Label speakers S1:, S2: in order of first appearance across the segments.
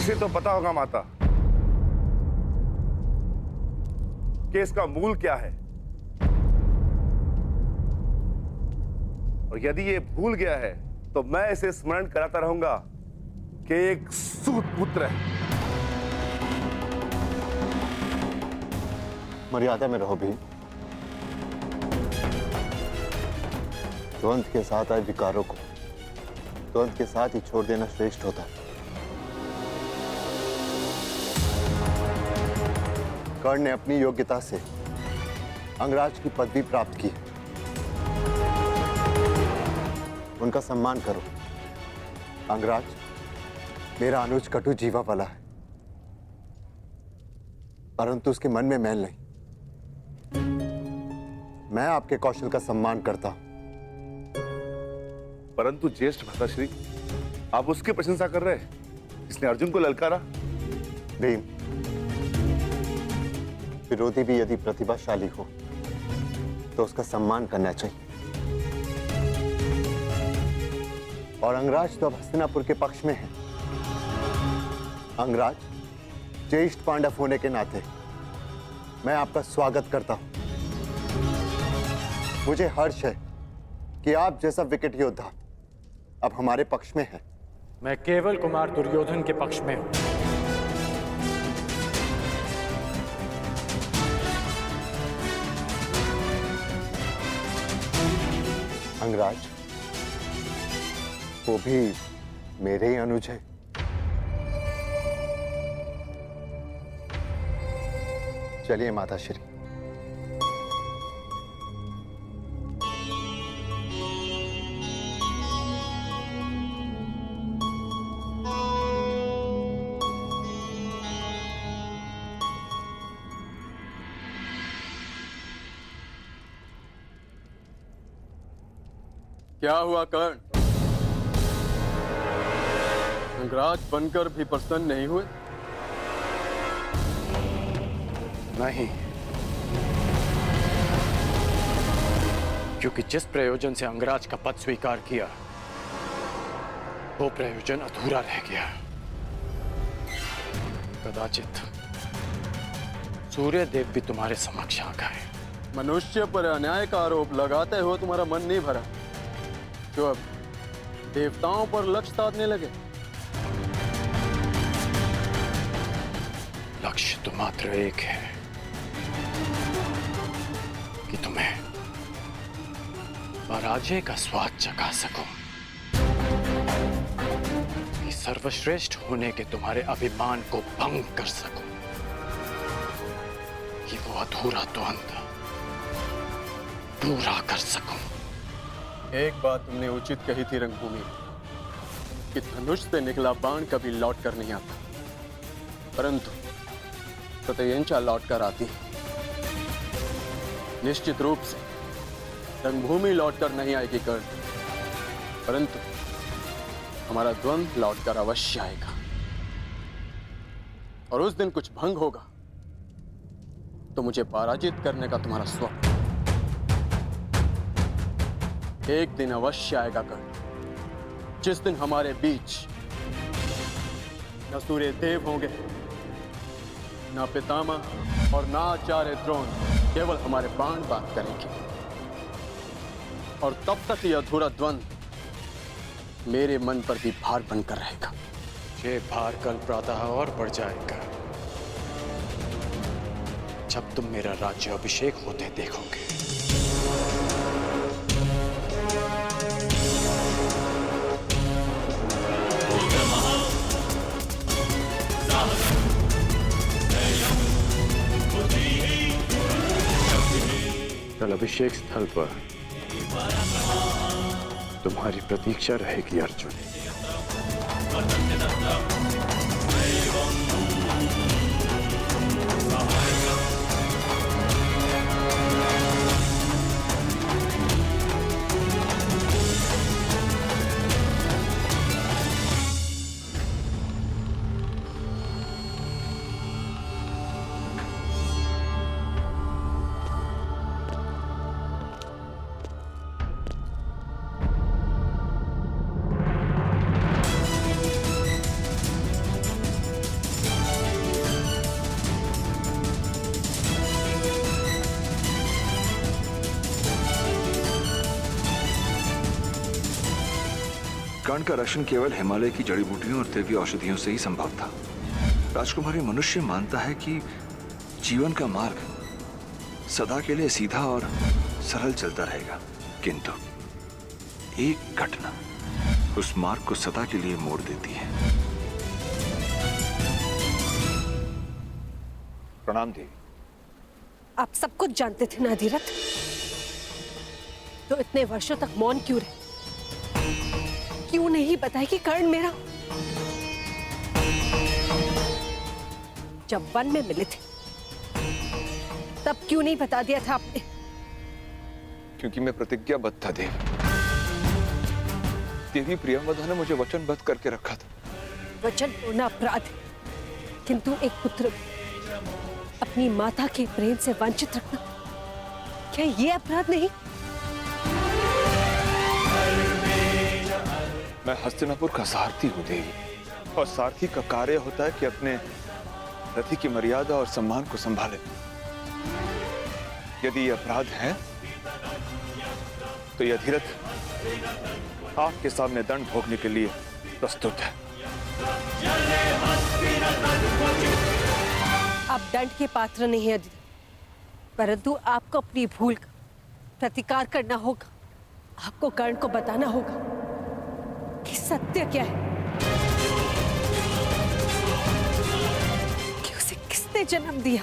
S1: इसे तो पता होगा माता कि इसका मूल क्या है, और यदि ये भूल गया है तो मैं इसे स्मरण कराता रहूंगा कि एक सूत पुत्र है।
S2: मर्यादा में रहो भीम। द्वंद के साथ आए विकारों को द्वंद के साथ ही छोड़ देना श्रेष्ठ होता है। कर्ण ने अपनी योग्यता से अंगराज की पदवी प्राप्त की। उनका सम्मान करो। अंगराज, मेरा अनुज कटु जीवा वाला है, परंतु उसके मन में मैल नहीं। मैं आपके कौशल का सम्मान करता हूं।
S1: परंतु ज्येष्ठ भ्राताश्री, आप उसकी प्रशंसा कर रहे हैं, इसने अर्जुन को ललकारा।
S2: भीम, विरोधी भी यदि प्रतिभाशाली हो तो उसका सम्मान करना चाहिए। और अंगराज तो अब हस्तिनापुर के पक्ष में है। अंगराज, ज्येष्ठ पांडव होने के नाते मैं आपका स्वागत करता हूं। मुझे हर्ष है कि आप जैसा विकट योद्धा अब हमारे पक्ष में है।
S3: मैं केवल कुमार दुर्योधन के पक्ष में हूं।
S2: अंगराज, वो भी मेरे ही अनुज है। चलिए माताश्री।
S4: क्या हुआ कर्ण? अंगराज बनकर भी प्रसन्न नहीं हुए?
S3: नहीं, क्योंकि जिस प्रयोजन से अंगराज का पद स्वीकार किया वो प्रयोजन अधूरा रह गया। कदाचित सूर्यदेव भी तुम्हारे समक्ष आ गए।
S4: मनुष्य पर अन्याय का आरोप लगाते हुए तुम्हारा मन नहीं भरा, जो अब देवताओं पर लक्ष्य साधने लगे?
S3: लक्ष्य तो मात्र एक है कि तुम्हें पराजय का स्वाद चखा सकूं, कि सर्वश्रेष्ठ होने के तुम्हारे अभिमान को भंग कर सकूं, कि वो अधूरा द्वंद पूरा कर सकूं।
S4: एक बात तुमने उचित कही थी रंगभूमि, कि धनुष से निकला बाण कभी लौट कर नहीं आता, परंतु प्रत्यंचा लौट कर आती है। निश्चित रूप से रंगभूमि लौट कर नहीं आएगी कर्ण, परंतु हमारा द्वंद लौट कर अवश्य आएगा। और उस दिन कुछ भंग होगा तो मुझे पराजित करने का तुम्हारा स्वप्न एक दिन अवश्य आएगा कर्ण, जिस दिन हमारे बीच न सूर्य देव होंगे, न पितामह और न आचार्य द्रोण, केवल हमारे बाण बात करेंगे। और तब तक यह अधूरा द्वंद मेरे मन पर भी भार बनकर रहेगा।
S3: ये भार कल प्रातः और बढ़ जाएगा जब तुम मेरा राज्य अभिषेक होते देखोगे। कल अभिषेक स्थल पर तुम्हारी प्रतीक्षा रहेगी अर्जुन।
S5: कर्ण का रक्षण केवल हिमालय की जड़ी बूटियों और दैवीय औषधियों से ही संभव था। राजकुमारी मनुष्य मानता है कि जीवन का मार्ग सदा के लिए सीधा और सरल चलता रहेगा, किंतु एक घटना उस मार्ग को सदा के लिए मोड़ देती है। प्रणाम देवी।
S6: आप सब कुछ जानते थे ना अधिरथ, तो इतने वर्षों तक मौन क्यों रहे? क्यों नहीं बताया कि कर्ण मेरा? जब वन में मिले थे तब क्यों नहीं बता दिया था आपने?
S5: क्योंकि मैं प्रतिज्ञाबद्ध था देवी। देवी प्रियंवदा ने मुझे वचनबद्ध करके रखा था।
S6: वचन तोड़ना अपराध है, किंतु एक पुत्र अपनी माता के प्रेम से वंचित रखना, क्या ये अपराध नहीं?
S5: मैं हस्तिनापुर का सारथी हूँ देवी, और सारथी का कार्य होता है कि अपने रथी की मर्यादा और सम्मान को संभाले। यदि ये अपराध है तो यह अधिरथ आपके सामने दंड भोगने के लिए प्रस्तुत है।
S6: आप दंड के पात्र नहीं है अधिरथ, परंतु आपको अपनी भूल का प्रतिकार करना होगा। आपको कर्ण को बताना होगा कि सत्य क्या है, कि उसे किसने जन्म दिया,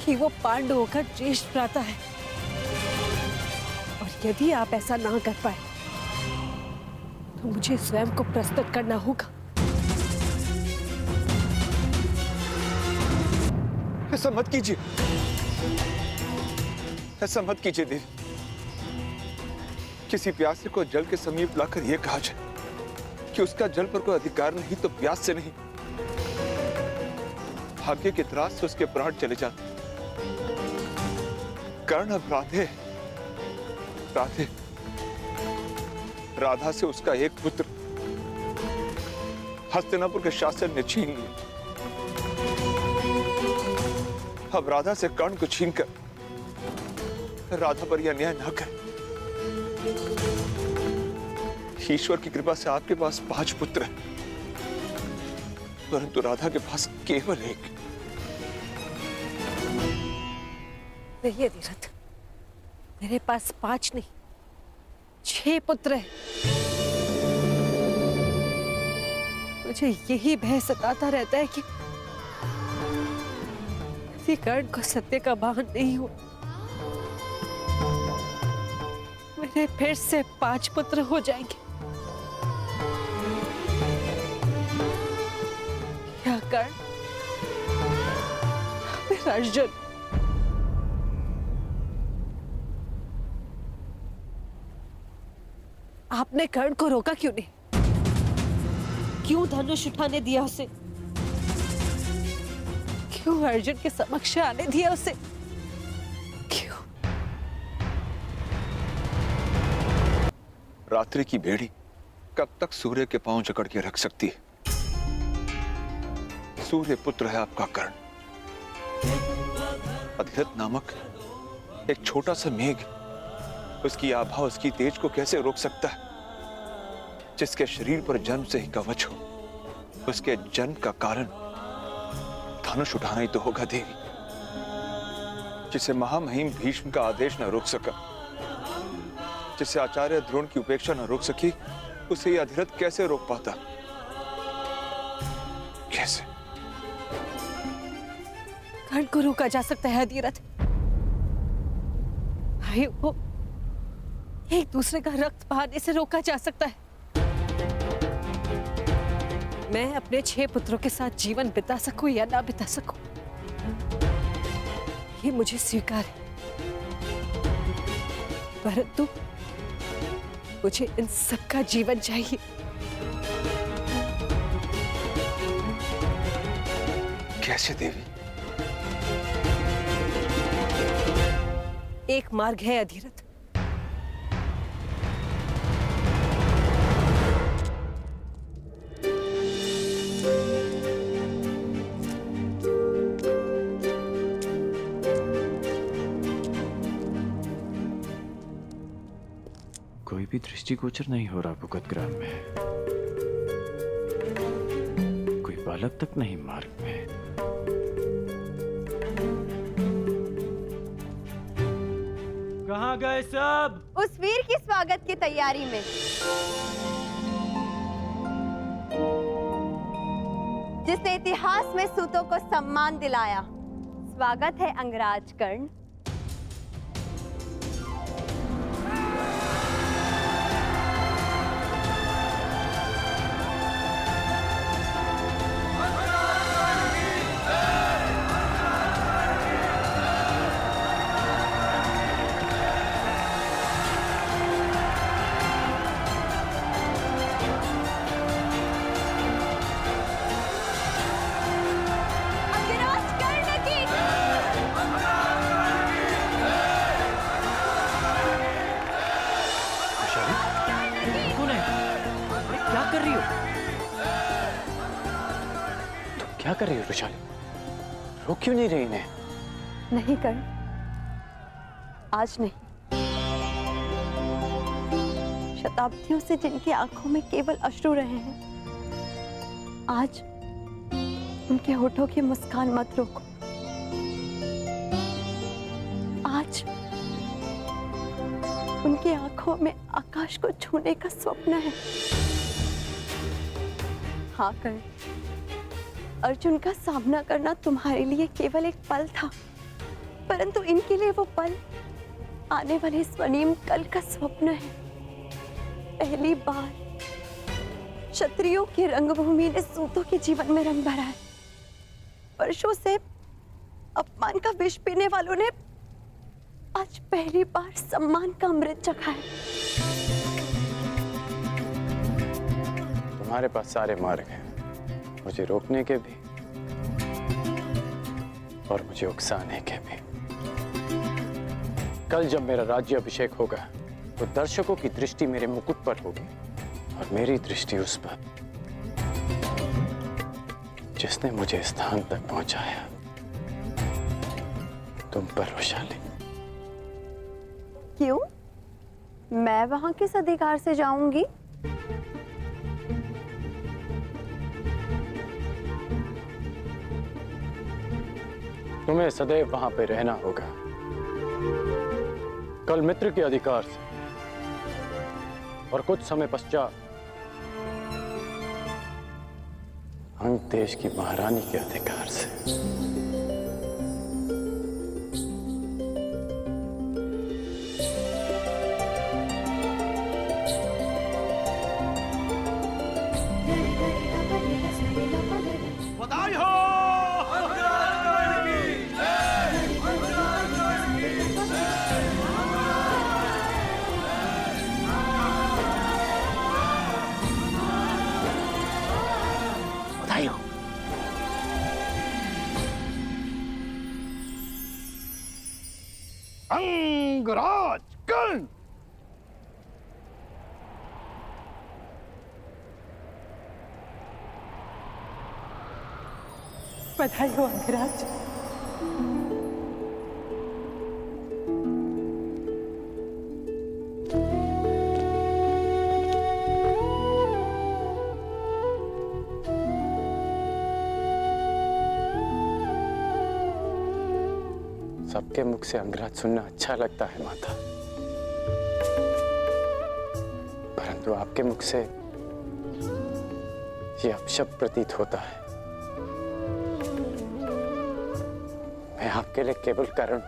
S6: कि वो पांडवों का ज्येष्ठ भ्राता है। और यदि आप ऐसा ना कर पाए तो मुझे स्वयं को प्रस्तुत करना होगा।
S5: ऐसा मत कीजिए, ऐसा मत कीजिए देवी। किसी प्यासे को जल के समीप लाकर यह कहा जाए कि उसका जल पर कोई अधिकार नहीं तो प्यास से नहीं, भाग्य के त्रास से उसके प्राण चले जाते। कर्ण अपराधे राधे राधा से उसका एक पुत्र हस्तिनापुर के शासन ने छीन लिया। अब राधा से कर्ण को छीनकर राधा पर यह अन्याय न कर। ईश्वर की कृपा से आपके पास 5 पुत्र हैं, परंतु राधा के पास केवल एक।
S6: नहीं अधिरथ, मेरे पास 5 नहीं 6 पुत्र हैं। मुझे यही भय सताता रहता है कि किसी कर्ण को सत्य का भान नहीं हो, मेरे फिर से 5 पुत्र हो जाएंगे। क्या कर्ण, मेरा अर्जुन, आपने कर्ण को रोका क्यों नहीं? क्यों धनुष उठाने दिया उसे? क्यों अर्जुन के समक्ष आने दिया उसे? क्यों?
S5: रात्रि की भेड़ी कब तक सूर्य के पांव जकड़ के रख सकती है? सूर्य पुत्र है आपका कर्ण। अधिरथ नामक एक छोटा सा मेघ उसकी आभा, उसकी तेज को कैसे रोक सकता है? जिसके शरीर पर जन्म से ही कवच हो, उसके जन्म का कारण धनुष उठाना ही तो होगा देवी। जिसे महामहिम भीष्म का आदेश न रोक सका, जिसे आचार्य द्रोण की उपेक्षा न रोक सकी, उसे यह अधिरथ कैसे रोक पाता? कैसे?
S6: कर्ण को रोका जा सकता है अधिरथ। भाइयों को एक दूसरे का रक्त बहाने से रोका जा सकता है। मैं अपने 6 पुत्रों के साथ जीवन बिता सकूं या ना बिता सकूं, ये मुझे स्वीकार है, परंतु मुझे इन सबका जीवन चाहिए।
S5: कैसे देवी?
S6: एक मार्ग है अधिरथ।
S5: कोई भी
S3: भी दृष्टिगोचर नहीं हो रहा भुगत ग्राम में। कोई बालक तक नहीं मार्ग में। कहाँ गए सब?
S7: उस वीर की स्वागत की तैयारी में। जिसने इतिहास में सूतों को सम्मान दिलाया। स्वागत है अंगराज कर्ण।
S3: क्या कर रही हो वैशाली? रोक क्यों नहीं रही इन्हें?
S7: नहीं कर्ण, आज नहीं। शताब्दियों से जिनकी आंखों में केवल अश्रु रहे हैं, आज उनके होठों की मुस्कान मत रोको। आज उनकी आंखों में आकाश को छूने का स्वप्न है। हाँ कर्ण, अर्जुन का सामना करना तुम्हारे लिए केवल एक पल था, परंतु इनके लिए वो पल आने वाले स्वर्णिम कल का स्वप्न है। पहली बार क्षत्रियों की रंगभूमि ने सूतों के जीवन में रंग भरा है। वर्षों से अपमान का विष पीने वालों ने आज पहली बार सम्मान का अमृत चखा है।
S3: तुम्हारे पास सारे मार्ग हैं, मुझे रोकने के भी और मुझे उकसाने के भी। कल जब मेरा राज्य अभिषेक होगा तो दर्शकों की दृष्टि मेरे मुकुट पर होगी और मेरी दृष्टि उस पर जिसने मुझे स्थान तक पहुंचाया, तुम पर वैशाली।
S7: क्यों? मैं वहां किस अधिकार से जाऊंगी?
S3: तुम्हें सदैव वहां पे रहना होगा, कल मित्र के अधिकार से और कुछ समय पश्चात अंग देश की महारानी के अधिकार से।
S8: बधाई हो। अंगराज कर्ण।
S6: बधाई हो अंगराज।
S3: सबके मुख से अंगराज सुनना अच्छा लगता है माता, परंतु आपके मुख से ये अपशब्द प्रतीत होता है। मैं आपके लिए केवल कर्ण,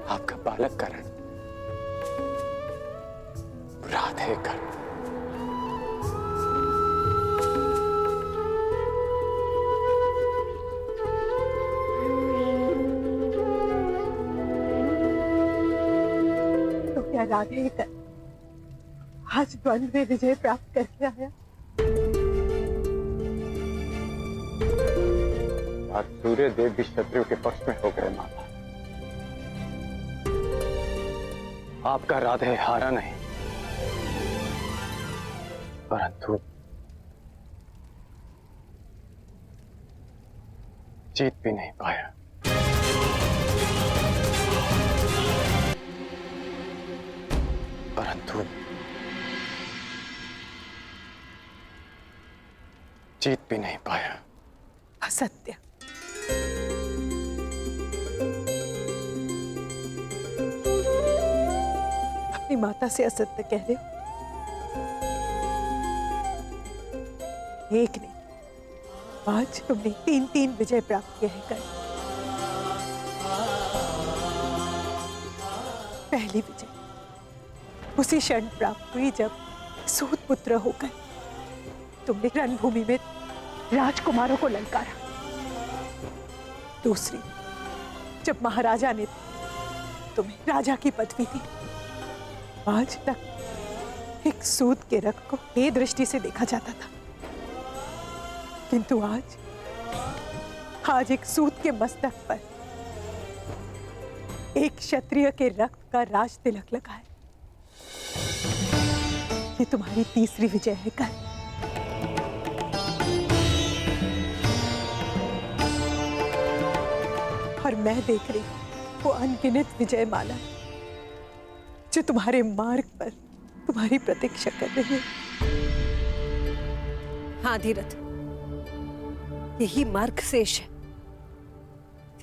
S3: आपका बालक कर्ण, राधे कर्ण।
S6: राधे ही कर आज द्वंद्व में विजय प्राप्त करके आया।
S3: आज सूर्य देव भी शत्रु के पक्ष में हो गए माता। आपका राधे हारा नहीं, परंतु जीत भी नहीं पाया। परंतु जीत भी नहीं पाया।
S9: असत्य। अपनी माता से असत्य कह रहे हो? एक नहीं, आज तुमने 3 विजय प्राप्त किए हैं कल। पहली विजय उसी क्षण प्राप्त हुई जब सूत पुत्र होकर तुमने रणभूमि में राजकुमारों को ललकारा। दूसरी, जब महाराजा ने तुम्हें राजा की पदवी दी। आज तक एक सूत के रक्त को हे दृष्टि से देखा जाता था, किंतु आज एक सूत के मस्तक पर एक क्षत्रिय के रक्त का राज तिलक लगा है। ये तुम्हारी तीसरी विजय है कल। और मैं देख रही हूं वो अनगिनत विजय माला जो तुम्हारे मार्ग पर तुम्हारी प्रतीक्षा कर रही है।
S6: हाँ धीरथ, यही मार्ग शेष है।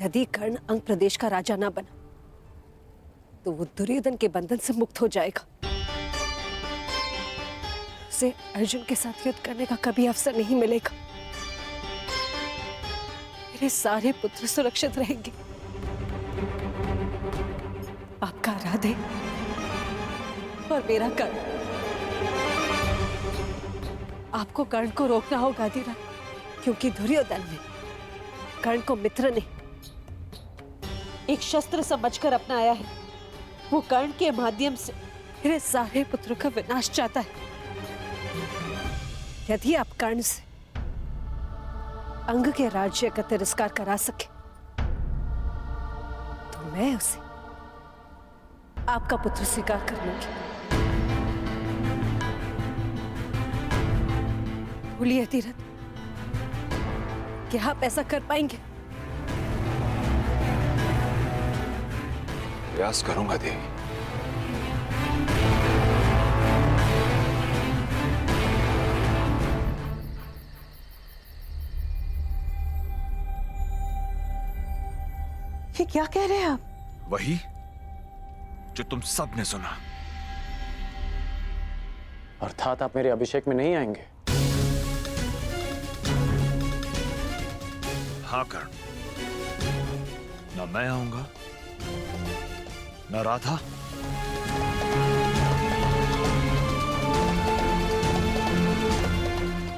S6: यदि कर्ण अंग प्रदेश का राजा ना बना तो वो दुर्योधन के बंधन से मुक्त हो जाएगा। उसे अर्जुन के साथ युद्ध करने का कभी अवसर नहीं मिलेगा। मेरे सारे पुत्र सुरक्षित रहेंगे। आपका राधे और मेरा कर्ण। आपको कर्ण को रोकना होगा धीरथ, क्योंकि दुर्योधन ने कर्ण को मित्र ने एक शस्त्र समझकर अपनाया है। वो कर्ण के माध्यम से मेरे सारे पुत्रों का विनाश चाहता है। यदि आप कर्ण से अंग के राज्य का तिरस्कार करा सके तो मैं उसे आपका पुत्र स्वीकार कर लूंगी। बोलिए धीरथ, क्या आप ऐसा कर पाएंगे?
S5: प्रयास करूंगा देवी।
S9: ये क्या कह रहे हैं आप?
S5: वही जो तुम सब ने सुना।
S3: अर्थात आप मेरे अभिषेक में नहीं आएंगे?
S5: हाँ कर्ण, ना मैं आऊंगा, ना राधा,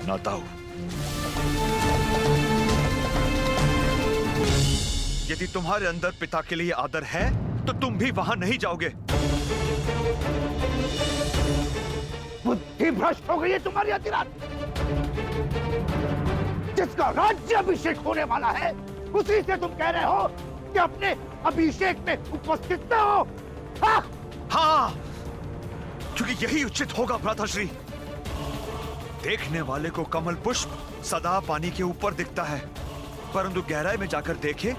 S5: ना ताऊ। यदि तुम्हारे अंदर पिता के लिए आदर है तो तुम भी वहां नहीं जाओगे।
S8: बुद्धि भ्रष्ट हो गई है तुम्हारी अधिराज। जिसका राज्य अभिषेक होने वाला है उसी से तुम कह रहे हो कि अपने अभिषेक में उपस्थित न हो।
S5: हाँ, क्योंकि यही उचित होगा भ्राताश्री। देखने वाले को कमल पुष्प सदा पानी के ऊपर दिखता है, परंतु गहराई में जाकर देखे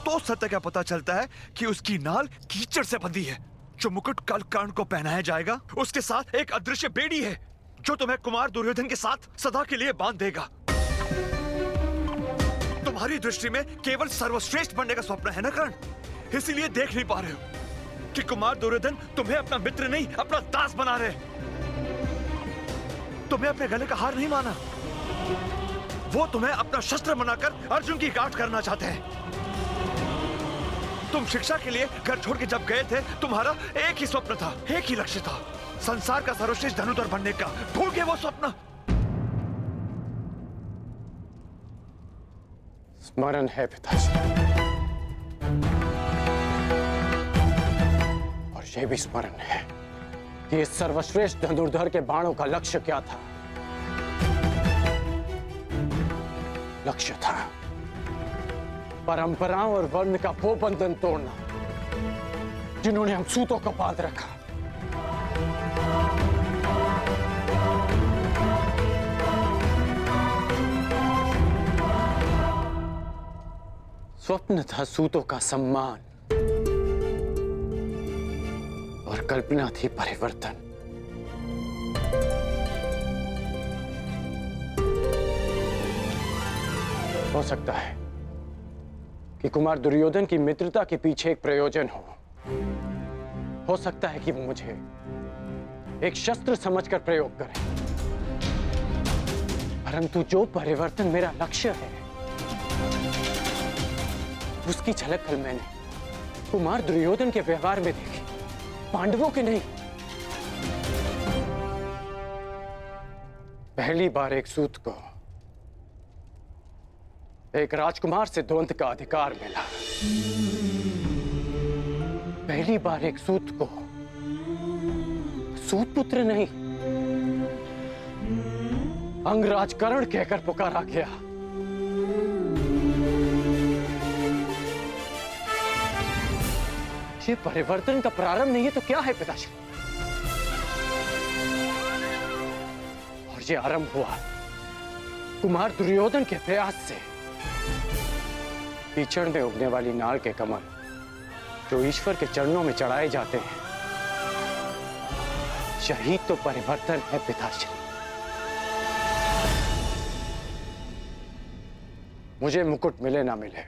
S5: तो सत्य का पता चलता है कि उसकी नाल कीचड़ से बंधी है। जो मुकुट कल कर्ण को पहनाया जाएगा उसके साथ एक अदृश्य बेड़ी है जो तुम्हें कुमार दुर्योधन के साथ सदा के लिए बांध देगा। तुम्हारी दृष्टि में केवल सर्वश्रेष्ठ बनने का स्वप्न है ना कर्ण, इसीलिए देख नहीं पा रहे हो कि कुमार दुर्योधन तुम्हें अपना मित्र नहीं अपना दास बना रहे। तुम्हें अपने गले का हार नहीं माना, वो तुम्हें अपना शस्त्र बनाकर अर्जुन की गांठ करना चाहते हैं। तुम शिक्षा के लिए घर छोड़ के जब गए थे तुम्हारा एक ही स्वप्न था, एक ही लक्ष्य था, संसार का सर्वश्रेष्ठ धनुर्धर बनने का। भूल गए वो स्वप्न?
S3: स्मरण है पिताजी, और यह भी स्मरण है कि इस सर्वश्रेष्ठ धनुर्धर के बाणों का लक्ष्य क्या था। लक्ष्य था परंपराओं और वर्ण का वो बंधन तोड़ना जिन्होंने हम सूतों को बांध रखा। स्वप्न था सूतों का सम्मान और कल्पना थी परिवर्तन। हो सकता है कि कुमार दुर्योधन की मित्रता के पीछे एक प्रयोजन हो सकता है कि वो मुझे एक शस्त्र समझकर प्रयोग करे, परंतु जो परिवर्तन मेरा लक्ष्य है उसकी झलक कल मैंने कुमार दुर्योधन के व्यवहार में देखी, पांडवों के नहीं। पहली बार एक सूत को एक राजकुमार से द्वंद्व का अधिकार मिला। पहली बार एक सूत को सूत पुत्र नहीं, अंगराज कर्ण कहकर पुकारा गया। ये परिवर्तन का प्रारंभ नहीं है तो क्या है पिताश्री? और ये आरंभ हुआ कुमार दुर्योधन के प्रयास से। कीचड़ में उगने वाली नाल के कमल जो ईश्वर के चरणों में चढ़ाए जाते हैं, यही तो परिवर्तन है पिताश्री। मुझे मुकुट मिले ना मिले,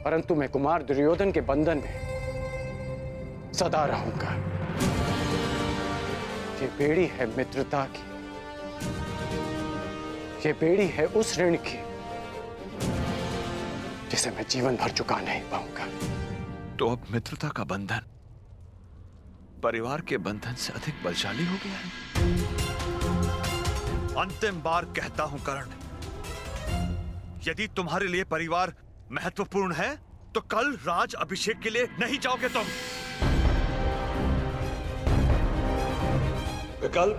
S3: परंतु मैं कुमार दुर्योधन के बंधन में सदा रहूंगा। ये बेड़ी है मित्रता की, ये बेड़ी है उस ऋण की जिसे मैं जीवन भर चुका नहीं पाऊंगा।
S5: तो अब मित्रता का बंधन परिवार के बंधन से अधिक बलशाली हो गया है। अंतिम बार कहता हूं कर्ण, यदि तुम्हारे लिए परिवार महत्वपूर्ण है तो कल राज अभिषेक के लिए नहीं जाओगे तुम।
S10: विकल्प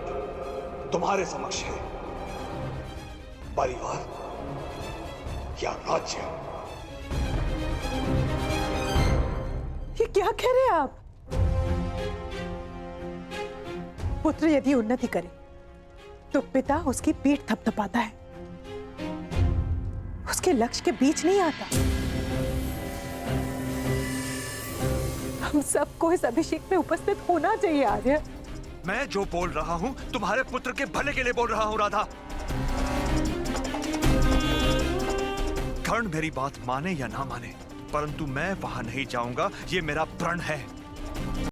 S10: तुम्हारे समक्ष है, परिवार या राज्य।
S9: ये क्या कह रहे हैं आप? पुत्र यदि उन्नति करे तो पिता उसकी पीठ थपथपाता है, उसके लक्ष्य के बीच नहीं आता। हम सबको इस अभिषेक में उपस्थित होना चाहिए आर्य।
S5: मैं जो बोल रहा हूं तुम्हारे पुत्र के भले के लिए बोल रहा हूं राधा। कर्ण मेरी बात माने या ना माने, परंतु मैं वहां नहीं जाऊंगा, ये मेरा प्रण है।